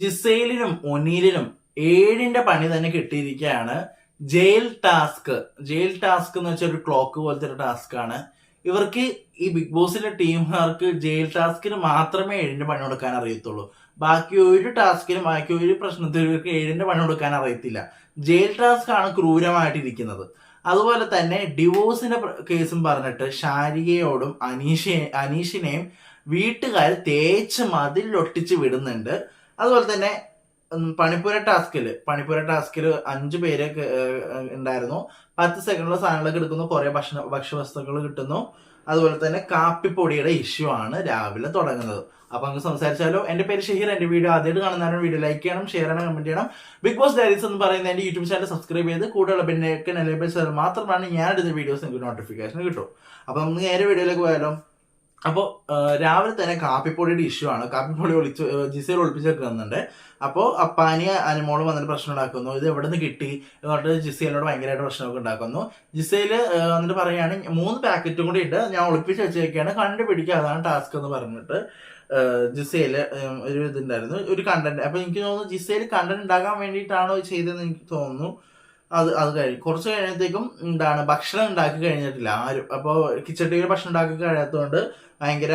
ജിസൈലിനും ഒനീലിനും 7ന്റെ പണി തന്നെ കിട്ടിയിരിക്കുകയാണ്. Jail task. ജയിൽ ടാസ്ക് എന്ന് വെച്ചാൽ ഒരു ക്ലോക്ക് പോലത്തെ ഒരു ടാസ്ക് ആണ്. ഇവർക്ക് ഈ ബിഗ് ബോസിന്റെ ടീമുകാർക്ക് ജയിൽ ടാസ്കിന് മാത്രമേ 7ന്റെ പണി കൊടുക്കാൻ അറിയത്തുള്ളൂ. ബാക്കി ഒരു ടാസ്കിനും ബാക്കി ഒരു പ്രശ്നത്തിനും ഇവർക്ക് 7ന്റെ പണി കൊടുക്കാൻ അറിയത്തില്ല. ജയിൽ ടാസ്ക് ആണ് ക്രൂരമായിട്ടിരിക്കുന്നത്. അതുപോലെ തന്നെ ഡിവോഴ്സിന്റെ കേസും പറഞ്ഞിട്ട് ഷാരികയോടും അനീഷിനെയും വീട്ടുകാർ തേച്ച് മതിലൊട്ടിച്ച് വിടുന്നുണ്ട്. അതുപോലെ തന്നെ പണിപ്പുര ടാസ്കിൽ 5 പേര് ഉണ്ടായിരുന്നു. 10 സെക്കൻഡിലെ സാധനങ്ങളൊക്കെ എടുക്കുന്നു, കുറെ ഭക്ഷ്യവസ്തുക്കൾ കിട്ടുന്നു. അതുപോലെ തന്നെ കാപ്പിപ്പൊടിയുടെ ഇഷ്യൂ ആണ് രാവിലെ തുടങ്ങുന്നത്. അപ്പൊ നമുക്ക് സംസാരിച്ചാലോ. എന്റെ പേര് ഷഹീർ. എന്റെ വീഡിയോ ആദ്യമായിട്ട് കാണുന്നവരും വീഡിയോ ലൈക്ക് ചെയ്യണം, ഷെയർ ചെയ്യണം, കമന്റ് ചെയ്യണം. ബിഗ് ബോസ് ഡയറീസ് എന്ന് പറയുന്ന എന്റെ യൂട്യൂബ് ചാനൽ സബ്സ്ക്രൈബ് ചെയ്ത് കൂടുതലുള്ള ബെന്നേക്ക് എനേബിൾ ചെയ്താൽ മാത്രമാണ് ഞാൻ എടുത്ത വീഡിയോസ് നിങ്ങൾക്ക് നോട്ടിഫിക്കേഷൻ കിട്ടും. അപ്പൊ നമുക്ക് നേരെ വീഡിയോയിലേക്ക് പോയാലോ. അപ്പോൾ രാവിലെ തന്നെ കാപ്പിപ്പൊടിയുടെ ഇഷ്യൂ ആണ്. കാപ്പിപ്പൊടി ജിസയിൽ ഒളിപ്പിച്ച് വെക്കുന്നുണ്ട്. അപ്പോൾ അപ്പാനി അനുമോളും വന്നിട്ട് പ്രശ്നം ഉണ്ടാക്കുന്നു. ഇത് എവിടെ നിന്ന് കിട്ടി എന്നിട്ട് ജിസയിലോട് ഭയങ്കരമായിട്ട് പ്രശ്നമൊക്കെ ഉണ്ടാക്കുന്നു. ജിസയിൽ വന്നിട്ട് പറയുകയാണ് 3 പാക്കറ്റും കൂടി ഇട്ട് ഞാൻ ഒളിപ്പിച്ച് വെച്ചേക്കാണ്, കണ്ടുപിടിക്കുക, അതാണ് ടാസ്ക് എന്ന് പറഞ്ഞിട്ട് ജിസയില് ഒരു ഇതുണ്ടായിരുന്നു, ഒരു കണ്ടന്റ്. അപ്പൊ എനിക്ക് തോന്നുന്നു ജിസയിൽ കണ്ടന്റ് ഉണ്ടാക്കാൻ വേണ്ടിയിട്ടാണോ ചെയ്തതെന്ന് എനിക്ക് തോന്നുന്നു. അത് കഴിഞ്ഞ് കുറച്ച് കഴിഞ്ഞത്തേക്കും ഭക്ഷണം ഉണ്ടാക്കി കഴിഞ്ഞിട്ടില്ല ആരും. അപ്പോൾ കിച്ചൺ ടീമിൽ ഭക്ഷണം ഉണ്ടാക്കി കഴിയാത്തതുകൊണ്ട് ഭയങ്കര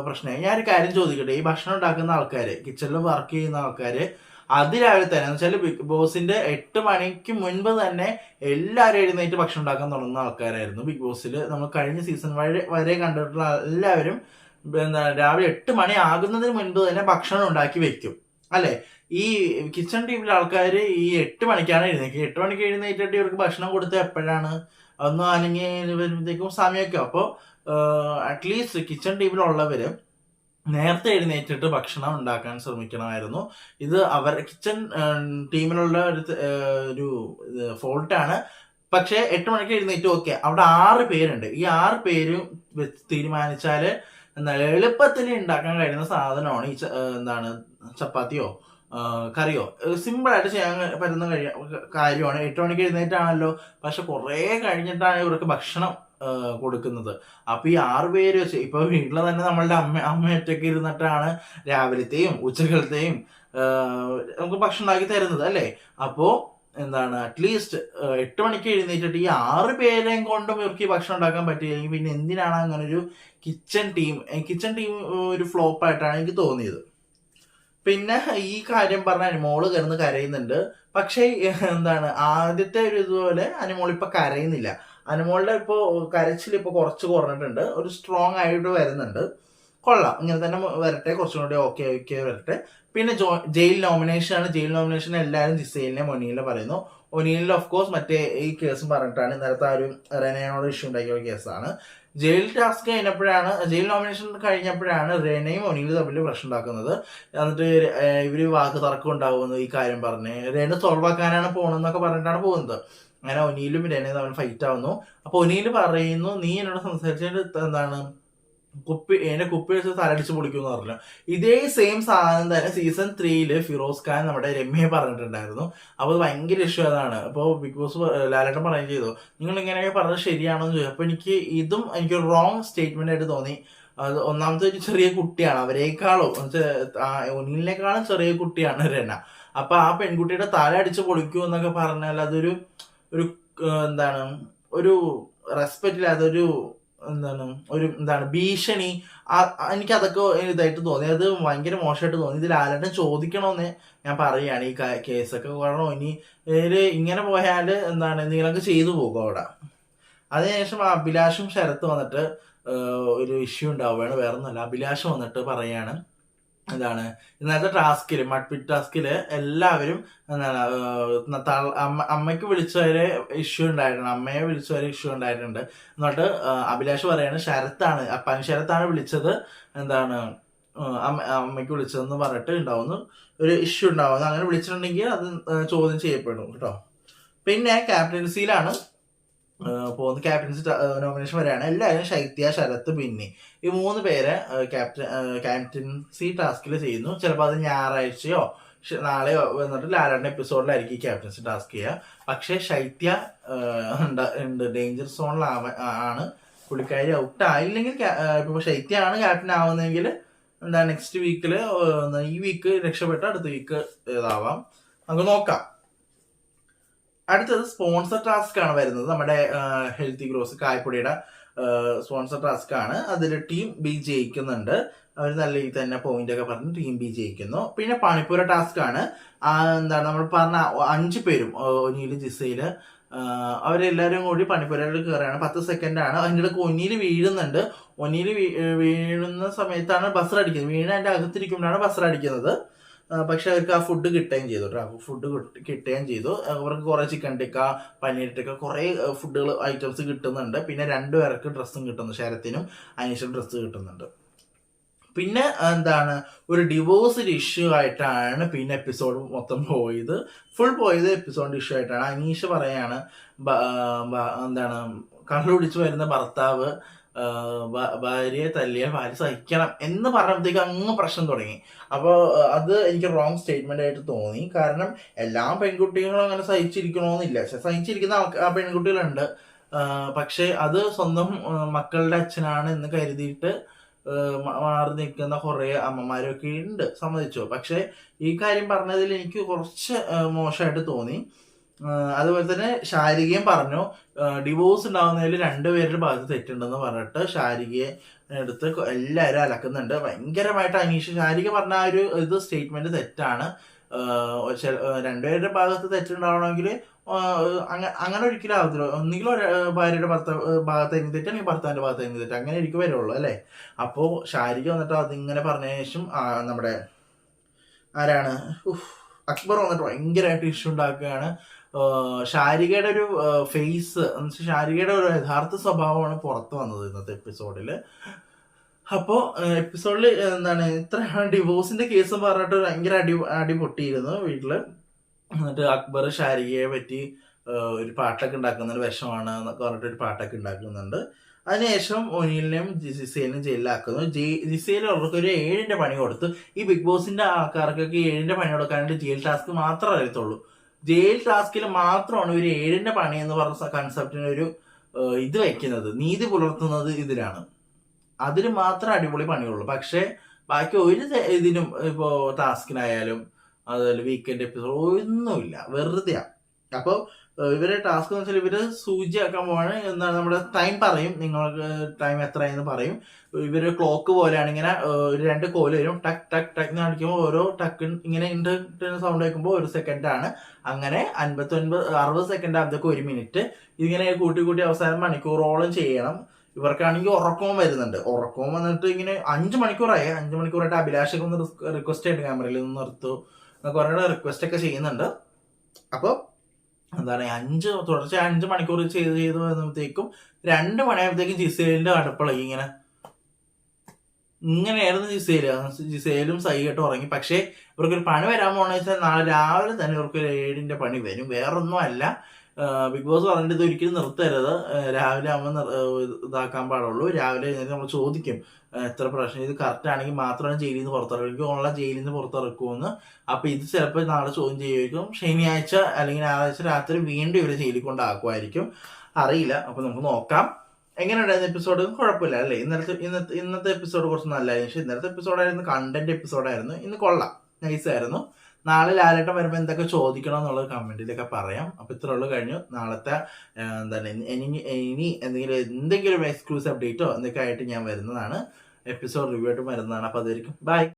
പ്രശ്നമായി. ഞാനൊരു കാര്യം ചോദിക്കട്ടെ, ഈ ഭക്ഷണം ഉണ്ടാക്കുന്ന ആൾക്കാര്, കിച്ചണിൽ വർക്ക് ചെയ്യുന്ന ആൾക്കാര് അതിരാവിലെ തന്നെ എന്ന് വെച്ചാൽ ബിഗ് ബോസിന്റെ 8 മണിക്ക് മുൻപ് തന്നെ എല്ലാവരും എഴുന്നേറ്റ് ഭക്ഷണം ഉണ്ടാക്കാൻ തുടങ്ങുന്ന ആൾക്കാരായിരുന്നു. ബിഗ് ബോസിൽ നമ്മൾ കഴിഞ്ഞ സീസൺ വരെ കണ്ടിട്ടുള്ള എല്ലാവരും രാവിലെ 8 മണി ആകുന്നതിന് മുൻപ് തന്നെ ഭക്ഷണം ഉണ്ടാക്കി വെക്കും, അല്ലെ? ഈ കിച്ചൺ ടീമിലെ ആൾക്കാർ ഈ 8 മണിക്കാണ് എഴുന്നേക്കുക. 8 മണിക്ക് എഴുന്നേറ്റിട്ട് ഇവർക്ക് ഭക്ഷണം കൊടുത്ത് എപ്പോഴാണ് ഒന്നും അല്ലെങ്കിൽ വരുമ്പോഴത്തേക്കും സമയമൊക്കെ. അപ്പോൾ അറ്റ്ലീസ്റ്റ് കിച്ചൺ ടീമിലുള്ളവര് നേരത്തെ എഴുന്നേറ്റിട്ട് ഭക്ഷണം ഉണ്ടാക്കാൻ ശ്രമിക്കണമായിരുന്നു. ഇത് കിച്ചൺ ടീമിലുള്ള ഒരു ഫോൾട്ടാണ്. പക്ഷെ 8 മണിക്ക് എഴുന്നേറ്റ് ഓക്കെ, അവിടെ 6 പേരുണ്ട്. ഈ 6 പേരും തീരുമാനിച്ചാല് എളുപ്പത്തിൽ ഉണ്ടാക്കാൻ കഴിയുന്ന സാധനമാണ് ഈ ചപ്പാത്തിയോ കറിയോ. സിമ്പിൾ ആയിട്ട് ചെയ്യാൻ പറ്റുന്ന കാര്യമാണ്. 8 മണിക്ക് എഴുന്നേറ്റാണല്ലോ, പക്ഷെ കുറെ കഴിഞ്ഞിട്ടാണ് ഇവർക്ക് ഭക്ഷണം കൊടുക്കുന്നത്. അപ്പൊ ഈ 6 പേര് വെച്ച് ഇപ്പൊ വീട്ടിൽ തന്നെ നമ്മളുടെ അമ്മ ഒറ്റയ്ക്ക് ഇരുന്നിട്ടാണ് രാവിലത്തെയും ഉച്ചക്കലത്തെയും നമുക്ക് ഭക്ഷണം ഉണ്ടാക്കി തരുന്നത്, അല്ലേ? അപ്പോ അറ്റ്ലീസ്റ്റ് 8 മണിക്ക് എഴുന്നേറ്റിട്ട് ഈ 6 പേരെയും കൊണ്ടും ഇവർക്ക് ഈ ഭക്ഷണം ഉണ്ടാക്കാൻ പറ്റിയില്ലെങ്കിൽ പിന്നെ എന്തിനാണ് അങ്ങനെ ഒരു കിച്ചൺ ടീം ഒരു ഫ്ലോപ്പ് ആയിട്ടാണ് എനിക്ക് തോന്നിയത്. പിന്നെ ഈ കാര്യം പറഞ്ഞ അനുമോള് കിടന്ന് കരയുന്നുണ്ട്. പക്ഷേ ആദ്യത്തെ ഒരു ഇതുപോലെ അനുമോൾ ഇപ്പൊ കരയുന്നില്ല. അനുമോളുടെ ഇപ്പോ കരച്ചിൽ ഇപ്പൊ കുറച്ച് കുറഞ്ഞിട്ടുണ്ട്, ഒരു സ്ട്രോങ് ആയിട്ട് വരുന്നുണ്ട്. കൊള്ളാം, ഇങ്ങനെ തന്നെ വരട്ടെ, കുറച്ചും കൂടി ഓക്കെ വരട്ടെ. പിന്നെ ജയിൽ നോമിനേഷൻ ആണ്. ജയിൽ നോമിനേഷൻ എല്ലാവരും ജിസൈലിനെ ഒനീലിനെ പറയുന്നു. ഒനീലിൽ ഓഫ് കോഴ്സ് മറ്റേ ഈ കേസും പറഞ്ഞിട്ടാണ് ഇന്നലത്തെ ആ ഒരു റെനയോട് ഇഷ്യൂ ഉണ്ടാക്കിയ കേസാണ്. ജയിൽ ടാസ്ക് ജയിൽ നോമിനേഷൻ കഴിഞ്ഞപ്പോഴാണ് റെനയും ഒനീലും തമ്മിൽ പ്രശ്നം ഉണ്ടാക്കുന്നത്. എന്നിട്ട് ഇവര് വാക്ക് തർക്കം ഉണ്ടാവുന്നു ഈ കാര്യം പറഞ്ഞ്. റെന സോൾവ് ആക്കാനാണ് പോകണമെന്നൊക്കെ പറഞ്ഞിട്ടാണ് പോകുന്നത്. അങ്ങനെ ഒനീലും റെനയും തമ്മിൽ ഫൈറ്റ് ആവുന്നു. അപ്പൊ ഒനീല് പറയുന്നു, നീ എന്നോട് സംസാരിച്ചിട്ട് കുപ്പി വെച്ച് തലടിച്ച് പൊളിക്കുമെന്ന് പറഞ്ഞു. ഇതേ സെയിം സാധനം തന്നെ സീസൺ 3 ഫിറോസ് ഖാൻ നമ്മുടെ രമ്യയെ പറഞ്ഞിട്ടുണ്ടായിരുന്നു. അപ്പൊ അത് ഭയങ്കര ഇഷ്യൂ അതാണ്. അപ്പോൾ ബിഗ് ബോസ് ലാലേട്ടൻ പറയുകയും ചെയ്തു, നിങ്ങൾ ഇങ്ങനെയൊക്കെ പറഞ്ഞത് ശരിയാണോ എന്ന് ചോദിച്ചു. അപ്പൊ എനിക്ക് റോങ് സ്റ്റേറ്റ്മെന്റ് ആയിട്ട് തോന്നി. അത് ഒന്നാമത്തെ ഒരു ചെറിയ കുട്ടിയാണ്, അവരെക്കാളും ഒന്നിനേക്കാളും ചെറിയ കുട്ടിയാണ് രന. അപ്പൊ ആ പെൺകുട്ടിയുടെ തല അടിച്ച് പൊളിക്കൂ എന്നൊക്കെ പറഞ്ഞാൽ അതൊരു ഒരു റെസ്പെക്റ്റ് ഇല്ലാത്ത ഒരു ഭീഷണി. എനിക്ക് അതൊക്കെ ഇതായിട്ട് തോന്നി, അത് ഭയങ്കര മോശമായിട്ട് തോന്നി. ഇത് ലാലേട്ടൻ ചോദിക്കണമെന്ന് ഞാൻ പറയുകയാണ് ഈ കേസൊക്കെ. കാരണം ഇനി ഇങ്ങനെ പോയാല് നിങ്ങളൊക്കെ ചെയ്തു പോകും അവിടെ. അതിനുശേഷം അഭിലാഷും ശരത്ത് വന്നിട്ട് ഒരു ഇഷ്യൂ ഉണ്ടാവുകയാണ്. വേറെ ഒന്നുമല്ല, അഭിലാഷ് വന്നിട്ട് പറയാണ് ഇന്നത്തെ ടാസ്കില് മഡ്പിറ്റ് ടാസ്കില് എല്ലാവരും അമ്മയ്ക്ക് വിളിച്ചവരെ ഇഷ്യൂ ഉണ്ടായിട്ടുണ്ട്, അമ്മയെ വിളിച്ചവരെ ഇഷ്യൂ ഉണ്ടായിട്ടുണ്ട്. എന്നിട്ട് അഭിലാഷ് പറയാണ് ശരത്താണ് വിളിച്ചത്, അമ്മയ്ക്ക് വിളിച്ചതെന്ന് പറഞ്ഞിട്ട് ഉണ്ടാവുന്നു ഒരു ഇഷ്യൂ ഉണ്ടാവുന്നു. അങ്ങനെ വിളിച്ചിട്ടുണ്ടെങ്കിൽ അത് ചോദ്യം ചെയ്യപ്പെടും കേട്ടോ. പിന്നെ ക്യാപ്റ്റൻസിയിലാണ് പോകുന്ന. ക്യാപ്റ്റൻസി നോമിനേഷൻ വരെയാണ്. എല്ലാവരും ശൈത്യ, ശരത്ത്, ബിന്നി ഈ 3 പേരെ ക്യാപ്റ്റൻസി ടാസ്കിൽ ചെയ്യുന്നു. ചിലപ്പോൾ അത് ഞായറാഴ്ചയോ നാളെയോ വന്നിട്ട് ലാലേട്ടൻ്റെ എപ്പിസോഡിലായിരിക്കും ഈ ക്യാപ്റ്റൻസി ടാസ്ക് ചെയ്യുക. പക്ഷെ ശൈത്യ ഉണ്ട്, ഡേഞ്ചർ സോണിലാണ്. പുള്ളിക്കാരി ഔട്ട് ആയില്ലെങ്കിൽ ഇപ്പൊ ശൈത്യാണ് ക്യാപ്റ്റൻ ആവുന്നെങ്കിൽ എന്താ നെക്സ്റ്റ് വീക്കിൽ ഈ വീക്ക് രക്ഷപ്പെട്ട് അടുത്ത വീക്ക് ഇതാവാം, നമുക്ക് നോക്കാം. അടുത്തത് സ്പോൺസർ ടാസ്ക് ആണ് വരുന്നത്. നമ്മുടെ ഹെൽത്തി ഗ്രോസ് കായ്പൊടിയുടെ സ്പോൺസർ ടാസ്ക് ആണ്. അതിൽ ടീം ബി ജയിക്കുന്നുണ്ട്. അവർ നല്ല രീതിയിൽ തന്നെ പോയിന്റ് ഒക്കെ പറഞ്ഞ് ടീം ബി ജയിക്കുന്നു. പിന്നെ പണിപ്പുര ടാസ്ക് ആണ്. എന്താണ് നമ്മൾ പറഞ്ഞ 5 പേരും ഒനിയില് ജിസയില് അവരെല്ലാവരും കൂടി പണിപ്പുരയിൽ കയറുകയാണ്. 10 സെക്കൻഡ് ആണ്. അതിൻ്റെ ഇടയ്ക്ക് ഒനിയിൽ വീഴുന്നുണ്ട്. ഒനിയിൽ വീഴുന്ന സമയത്താണ് ബസർ അടിക്കുന്നത്. വീണ് അതിൻ്റെ അകത്തിരിക്കുമ്പോഴാണ് ബസർ അടിക്കുന്നത്. പക്ഷെ അവർക്ക് ആ ഫുഡ് കിട്ടുകയും ചെയ്തു കേട്ടോ. ഫുഡ് കിട്ടുകയും ചെയ്തു. അവർക്ക് കുറെ ചിക്കൻ ടിക്ക, പനീർ ടിക്ക, കുറെ ഫുഡുകൾ ഐറ്റംസ് കിട്ടുന്നുണ്ട്. പിന്നെ 2 പേർക്ക് ഡ്രസ്സും കിട്ടുന്നു. ശരത്തിനും അനീഷും ഡ്രസ്സ് കിട്ടുന്നുണ്ട്. പിന്നെ എന്താണ് ഒരു ഡിവോഴ്സ് ഇഷ്യൂ ആയിട്ടാണ് പിന്നെ എപ്പിസോഡ് മൊത്തം പോയത്. ഫുൾ പോയത് എപ്പിസോഡിന്റെ ഇഷ്യൂ ആയിട്ടാണ്. അനീഷ് പറയാണ് എന്താണ് കള്ളു പിടിച്ചു വരുന്ന ഭർത്താവ് ഭാര്യയെ തല്ലിയാൽ ഭാര്യ സഹിക്കണം എന്ന് പറഞ്ഞപ്പോഴത്തേക്ക് അങ്ങ് പ്രശ്നം തുടങ്ങി. അപ്പോൾ അത് എനിക്ക് റോങ് സ്റ്റേറ്റ്മെന്റ് ആയിട്ട് തോന്നി. കാരണം എല്ലാ പെൺകുട്ടികളും അങ്ങനെ സഹിച്ചിരിക്കണമെന്നില്ല. പക്ഷെ സഹിച്ചിരിക്കുന്ന ആ പെൺകുട്ടികളുണ്ട്. പക്ഷെ അത് സ്വന്തം മക്കളുടെ അച്ഛനാണ് എന്ന് കരുതിയിട്ട് മാറി നിൽക്കുന്ന കുറെ അമ്മമാരൊക്കെ ഉണ്ട്, സമ്മതിച്ചോ. പക്ഷെ ഈ കാര്യം പറഞ്ഞതിൽ എനിക്ക് കുറച്ച് മോശമായിട്ട് തോന്നി. അതുപോലെ തന്നെ ശാരികയും പറഞ്ഞു ഡിവോഴ്സ് ഉണ്ടാവുന്നതിൽ 2 പേരുടെ ഭാഗത്ത് തെറ്റുണ്ടെന്ന് പറഞ്ഞിട്ട് ശാരികയെ എടുത്ത് എല്ലാവരും അലക്കുന്നുണ്ട് ഭയങ്കരമായിട്ട്. അനീഷ് ശാരിക പറഞ്ഞ ആ ഒരു ഇത് സ്റ്റേറ്റ്മെന്റ് തെറ്റാണ്. 2 പേരുടെ ഭാഗത്ത് തെറ്റുണ്ടാവണമെങ്കിൽ അങ്ങനെ ഒരിക്കലും ആവത്തില്ല. ഒന്നുകിലും ഭാര്യയുടെ ഭാഗത്തായിരിക്കും തെറ്റ്, അല്ലെങ്കിൽ ഭർത്താവിന്റെ ഭാഗത്തായിരിക്കും തെറ്റ്, അങ്ങനെ എനിക്ക് വരുള്ളൂ അല്ലേ. അപ്പോ ശാരിക വന്നിട്ട് അതിങ്ങനെ പറഞ്ഞതിന് ശേഷം നമ്മുടെ ആരാണ് അക്ബർ വന്നിട്ട് ഭയങ്കരമായിട്ട് ഇഷ്യൂ ഉണ്ടാക്കുകയാണ്. ശാരികയുടെ ഒരു ഫേസ് എന്നുവെച്ചാൽ ശാരികയുടെ ഒരു യഥാർത്ഥ സ്വഭാവമാണ് പുറത്തു വന്നത് ഇന്നത്തെ എപ്പിസോഡിൽ. അപ്പോൾ എപ്പിസോഡിൽ എന്താണ് ഇത്ര ഡിവോഴ്സിന്റെ കേസ് പറഞ്ഞിട്ട് ഭയങ്കര അടി പൊട്ടിയിരുന്നു വീട്ടില്. എന്നിട്ട് അക്ബർ ശാരികയെ പറ്റി ഒരു പാട്ടൊക്കെ ഉണ്ടാക്കുന്നുണ്ട്, വിഷമാണ് എന്നൊക്കെ പറഞ്ഞിട്ട് ഒരു പാട്ടൊക്കെ ഉണ്ടാക്കുന്നുണ്ട്. അതിനുശേഷം ഒനിലിനെയും ജിസേലിനും ജയിലിലാക്കുന്നു. ജിസേലുള്ളവർക്ക് ഒരു 7ന്റെ പണി കൊടുത്ത് ഈ ബിഗ് ബോസിന്റെ ആൾക്കാർക്കൊക്കെ 7ന്റെ പണി കൊടുക്കാനായിട്ട് ജയിൽ ടാസ്ക് മാത്രമേ അറിയത്തുള്ളൂ. ജയിൽ ടാസ്കിൽ മാത്രമാണ് ഒരു 7ന്റെ പണി എന്ന് പറഞ്ഞ കൺസെപ്റ്റിന് ഒരു ഇത് വയ്ക്കുന്നത്, നീതി പുലർത്തുന്നത് ഇതിലാണ്. അതിന് മാത്രം അടിപൊളി പണിയുള്ളൂ. പക്ഷെ ബാക്കി ഒരു ഇതിനും ഇപ്പോ ടാസ്കിനായാലും അതുപോലെ വീക്കെൻഡ് എപ്പിസോഡ് ഒന്നുമില്ല, വെറുതെയാ. അപ്പോൾ ഇവരെ ടാസ്ക് എന്ന് വെച്ചാൽ ഇവര് സൂചിയാക്കാൻ പോവാണ്. എന്താണ് നമ്മുടെ ടൈം പറയും, നിങ്ങൾക്ക് ടൈം എത്രയെന്ന് പറയും. ഇവര് ക്ലോക്ക് പോലെയാണ്. ഇങ്ങനെ 2 കോല് വരും, ടക്ക് ടക്ക് ടക്ക് എന്ന് കാണിക്കുമ്പോൾ ഓരോ ടക്ക് ഇങ്ങനെ സൗണ്ട് കേൾക്കുമ്പോൾ 1 സെക്കൻഡാണ്. അങ്ങനെ 60 സെക്കൻഡ് ആകുമ്പോഴത്തേക്ക് 1 മിനിറ്റ്. ഇതിങ്ങനെ കൂട്ടി കൂട്ടി അവസാനം മണിക്കൂറോളം ചെയ്യണം. ഇവർക്കാണെങ്കിൽ ഉറക്കവും വരുന്നുണ്ട്. ഉറക്കവും വന്നിട്ട് ഇങ്ങനെ 5 മണിക്കൂറായി. 5 മണിക്കൂറായിട്ട് അഭിലാഷൊക്കെ ഒന്ന് റിക്വസ്റ്റ് ആയിട്ട് ക്യാമറയിൽ നിന്ന് നിർത്തൂ എന്നൊക്കെ പറഞ്ഞിട്ട് റിക്വസ്റ്റ് ഒക്കെ ചെയ്യുന്നുണ്ട്. അപ്പോൾ എന്താണ് തുടർച്ചയായി 5 മണിക്കൂർ ചെയ്ത് വരുമ്പോഴത്തേക്കും 2 മണിയാകുമ്പോഴത്തേക്കും ജിസേലിന്റെ അടുപ്പളായി. ഇങ്ങനെയായിരുന്നു ജിസേലും സൈകിട്ട് ഉറങ്ങി. പക്ഷേ ഇവർക്കൊരു പണി വരാൻ പോകണമെന്ന് വെച്ചാൽ നാളെ രാവിലെ തന്നെ ഇവർക്കൊരു 7ന്റെ പണി വരും. വേറൊന്നും അല്ല. ബിഗ് ബോസ് പറഞ്ഞിട്ട് ഇത് ഒരിക്കലും നിർത്തരുത്. രാവിലെ ആകുമ്പോൾ ഇതാക്കാൻ പാടുള്ളൂ. രാവിലെ നമ്മൾ ചോദിക്കും എത്ര പ്രശ്നം, ഇത് കറക്റ്റ് ആണെങ്കിൽ മാത്രമാണ് ജയിലിൽ നിന്ന് പുറത്തിറക്കും, ഉള്ള ജയിലിൽ നിന്ന് പുറത്തിറക്കുമെന്ന്. അപ്പൊ ഇത് ചിലപ്പോൾ നാളെ ചോദ്യം ചെയ്യുമായിരിക്കും. ശനിയാഴ്ച അല്ലെങ്കിൽ ഞായറാഴ്ച രാത്രി വീണ്ടും ഇവരെ ജയിലിൽ കൊണ്ടാക്കുമായിരിക്കും, അറിയില്ല. അപ്പൊ നമുക്ക് നോക്കാം എങ്ങനെ ഉണ്ടായിരുന്ന എപ്പിസോഡ്. കുഴപ്പമില്ല അല്ലേ. ഇന്നത്തെ എപ്പിസോഡ് കുറച്ച് നല്ലതായിരുന്നു. പക്ഷെ ഇന്നത്തെ എപ്പിസോഡായിരുന്നു കണ്ടന്റ് എപ്പിസോഡായിരുന്നു. ഇന്ന് കൊള്ളാം, നൈസായിരുന്നു. നാളെ ലാലേട്ടൻ വരുമ്പോൾ എന്തൊക്കെ ചോദിക്കണം എന്നുള്ളത് കമന്റിലൊക്കെ പറയാം. അപ്പൊ ഇത്ര ഉള്ളു, കഴിഞ്ഞു. നാളത്തെ എന്താണ് ഇനി എന്തെങ്കിലും എക്സ്ക്ലൂസീവ് അപ്ഡേറ്റോ എന്തൊക്കെ ആയിട്ട് ഞാൻ വരുന്നതാണ്. എപ്പിസോഡ് റിവ്യൂ ആയിട്ട് വരുന്നതാണ്. അപ്പൊ അതായിരിക്കും. ബൈ.